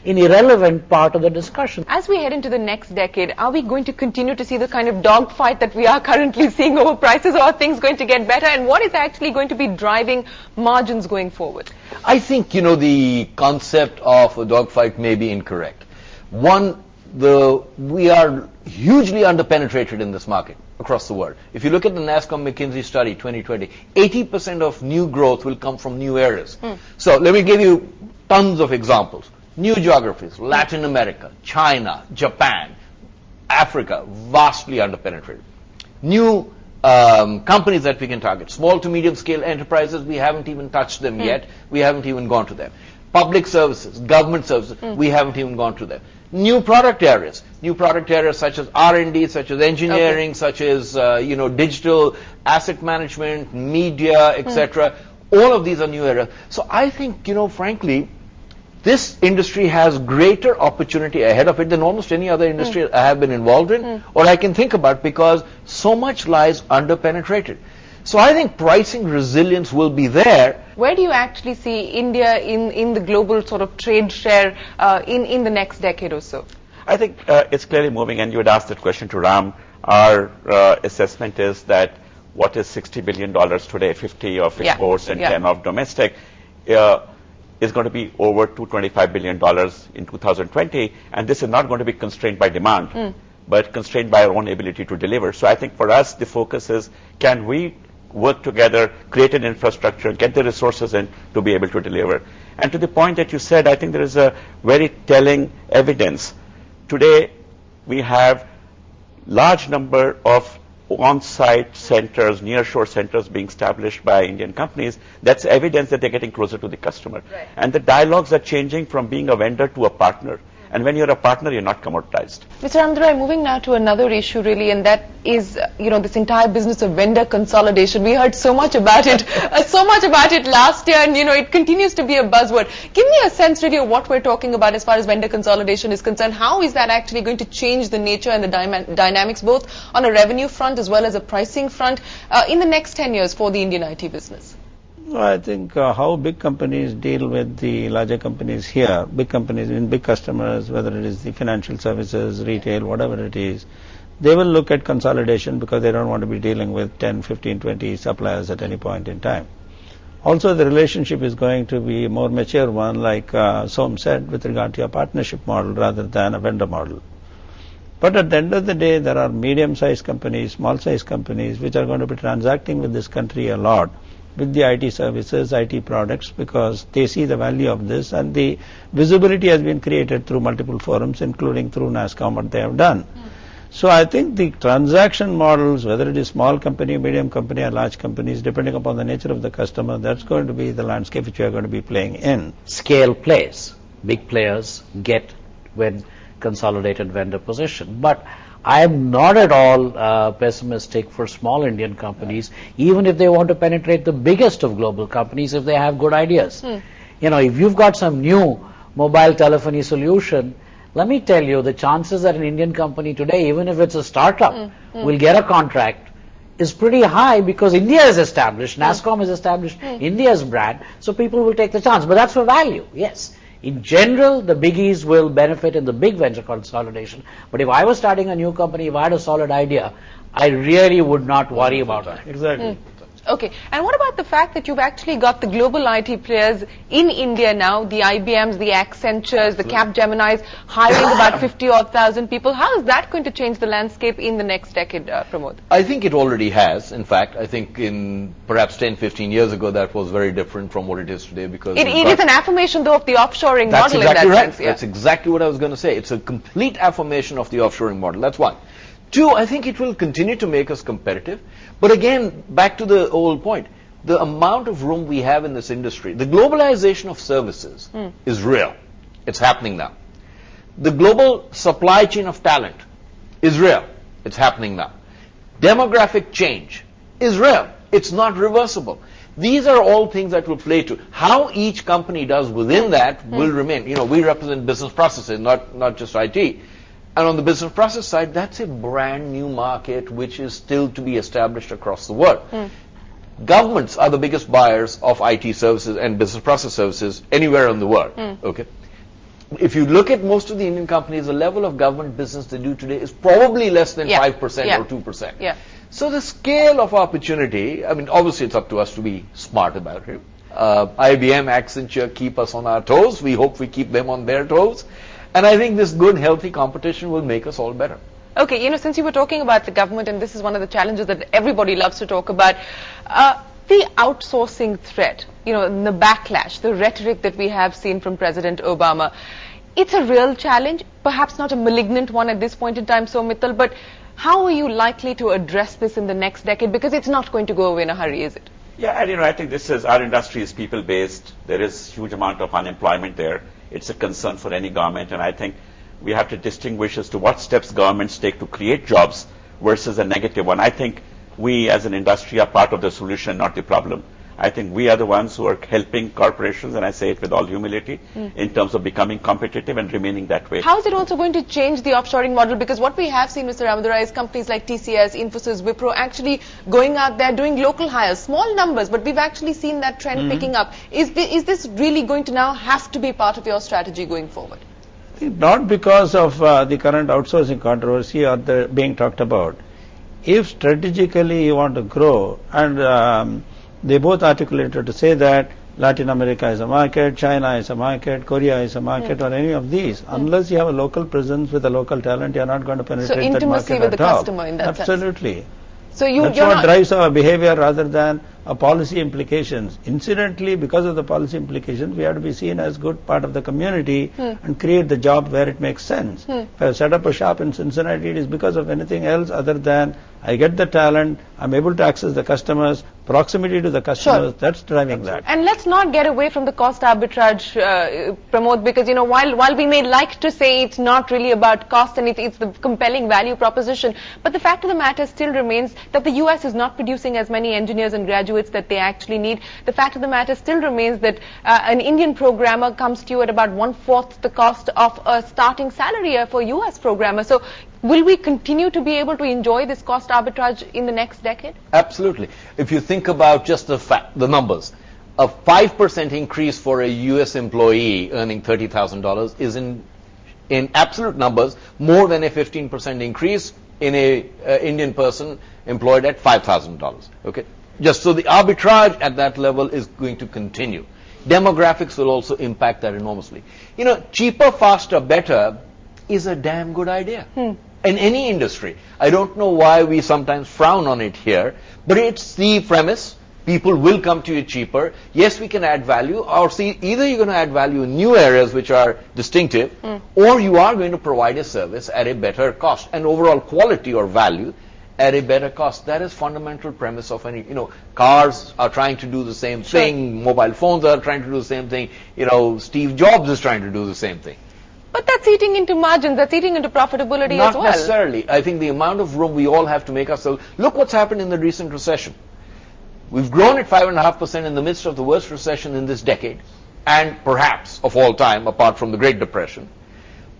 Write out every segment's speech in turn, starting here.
an irrelevant part of the discussion. As we head into the next decade, are we going to continue to see the kind of dogfight that we are currently seeing over prices, or are things going to get better? And what is actually going to be driving margins going forward? I think, the concept of a dogfight may be incorrect. One, we are hugely underpenetrated in this market across the world. If you look at the NASSCOM McKinsey study 2020, 80% of new growth will come from new areas. So let me give you tons of examples. New geographies, Latin America, China, Japan, Africa, vastly underpenetrated. New companies that we can target, small to medium scale enterprises, we haven't even touched them yet. We haven't even gone to them. Public services, government services, we haven't even gone to them. New product areas such as R&D, such as engineering, such as digital asset management, media, etc. All of these are new areas. So I think, frankly, this industry has greater opportunity ahead of it than almost any other industry I have been involved in or I can think about, because so much lies underpenetrated. So I think pricing resilience will be there. Where do you actually see India in the global sort of trade share in the next decade or so? I think it's clearly moving, and you had asked that question to Ram. Our assessment is that what is $60 billion today, 50 of exports and 10 of domestic, is going to be over $225 billion in 2020, and this is not going to be constrained by demand, but constrained by our own ability to deliver. So I think for us, the focus is, can we work together, create an infrastructure, get the resources in to be able to deliver. And to the point that you said, I think there is a very telling evidence. Today, we have large number of on-site centers, nearshore centers being established by Indian companies. That's evidence that they're getting closer to the customer. Right. And the dialogues are changing from being a vendor to a partner. And when you're a partner, you're not commoditized. Mr. Ramadorai, moving now to another issue really, and that is, this entire business of vendor consolidation. We heard so much about it, last year, and, it continues to be a buzzword. Give me a sense really of what we're talking about as far as vendor consolidation is concerned. How is that actually going to change the nature and the dynamics, both on a revenue front as well as a pricing front, in the next 10 years for the Indian IT business? I think how big companies deal with the larger companies here, big companies in big customers, whether it is the financial services, retail, whatever it is, they will look at consolidation because they don't want to be dealing with 10, 15, 20 suppliers at any point in time. Also, the relationship is going to be a more mature one, like Som said, with regard to a partnership model rather than a vendor model. But at the end of the day, there are medium-sized companies, small-sized companies, which are going to be transacting with this country a lot, with the IT services, IT products, because they see the value of this, and the visibility has been created through multiple forums, including through NASSCOM, what they have done. So I think the transaction models, whether it is small company, medium company, or large companies, depending upon the nature of the customer, that's going to be the landscape which we are going to be playing in. Scale plays. Big players get with consolidated vendor position. But I am not at all pessimistic for small Indian companies, even if they want to penetrate the biggest of global companies, if they have good ideas. If you've got some new mobile telephony solution, let me tell you, the chances that an Indian company today, even if it's a startup, will get a contract is pretty high, because India is established, NASSCOM is established, India's brand, so people will take the chance. But that's for value, yes. In general, the biggies will benefit in the big venture consolidation. But if I was starting a new company, if I had a solid idea, I really would not worry about that. Exactly. Okay. And what about the fact that you've actually got the global IT players in India now, the IBMs, the Accentures, the Capgeminis, hiring about 50,000 people? How is that going to change the landscape in the next decade, Pramod? I think it already has. In fact, I think in perhaps 10, 15 years ago, that was very different from what it is today, because it is an affirmation, though, of the offshoring that's model exactly in that right. sense. Yeah. That's exactly what I was going to say. It's a complete affirmation of the offshoring model. That's one. Two, I think it will continue to make us competitive. But again, back to the old point, the amount of room we have in this industry, the globalization of services is real. It's happening now. The global supply chain of talent is real. It's happening now. Demographic change is real. It's not reversible. These are all things that will play to. How each company does within that will remain. We represent business processes, not just IT. And on the business process side, that's a brand new market which is still to be established across the world. Governments are the biggest buyers of IT services and business process services anywhere in the world. Okay, if you look at most of the Indian companies, the level of government business they do today is probably less than 5% or 2%. Yeah. So the scale of opportunity, I mean, obviously it's up to us to be smart about it. IBM, Accenture keep us on our toes. We hope we keep them on their toes. And I think this good, healthy competition will make us all better. Okay, since you were talking about the government, and this is one of the challenges that everybody loves to talk about, the outsourcing threat, the backlash, the rhetoric that we have seen from President Obama, it's a real challenge, perhaps not a malignant one at this point in time, Som Mittal, but how are you likely to address this in the next decade? Because it's not going to go away in a hurry, is it? Yeah, and I think our industry is people-based. There is huge amount of unemployment there. It's a concern for any government, and I think we have to distinguish as to what steps governments take to create jobs versus a negative one. I think we as an industry are part of the solution, not the problem. I think we are the ones who are helping corporations, and I say it with all humility, in terms of becoming competitive and remaining that way. How is it also going to change the offshoring model? Because what we have seen, Mr. Ramadorai, is companies like TCS, MphasiS, Wipro actually going out there doing local hires, small numbers, but we've actually seen that trend picking up. Is this really going to now have to be part of your strategy going forward? Not because of the current outsourcing controversy or the being talked about. If strategically you want to grow, and they both articulated to say that Latin America is a market, China is a market, Korea is a market, or any of these. Unless you have a local presence with a local talent, you are not going to penetrate that market at all. So intimacy with the customer in that sense. Absolutely. So that's what drives our behavior rather than policy implications. Incidentally, because of the policy implications, we have to be seen as good part of the community and create the job where it makes sense. If I set up a shop in Cincinnati, it is because of anything else other than I get the talent, I'm able to access the customers, proximity to the customers, that's driving that. And let's not get away from the cost arbitrage, Pramod, because while we may like to say it's not really about cost and it's the compelling value proposition, but the fact of the matter still remains that the US is not producing as many engineers and graduates that they actually need. The fact of the matter still remains that an Indian programmer comes to you at about 1/4 the cost of a starting salary for a US programmer. So will we continue to be able to enjoy this cost arbitrage in the next decade? Absolutely. If you think about just the numbers, a 5% increase for a U.S. employee earning $30,000 is in absolute numbers more than a 15% increase in a Indian person employed at $5,000. Okay, just so the arbitrage at that level is going to continue. Demographics will also impact that enormously. Cheaper, faster, better is a damn good idea. In any industry. I don't know why we sometimes frown on it here, but it's the premise. People will come to you cheaper. Yes, we can add value, or either you're going to add value in new areas which are distinctive, or you are going to provide a service at a better cost and overall quality or value at a better cost. That is fundamental premise of any, cars are trying to do the same thing, mobile phones are trying to do the same thing, Steve Jobs is trying to do the same thing. But that's eating into margins, that's eating into profitability as well. Not necessarily. I think the amount of room we all have to make ourselves. Look what's happened in the recent recession. We've grown at 5.5% in the midst of the worst recession in this decade, and perhaps of all time, apart from the Great Depression.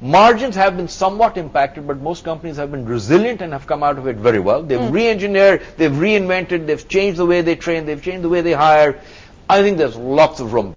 Margins have been somewhat impacted, but most companies have been resilient and have come out of it very well. They've re-engineered, they've reinvented, they've changed the way they train, they've changed the way they hire. I think there's lots of room.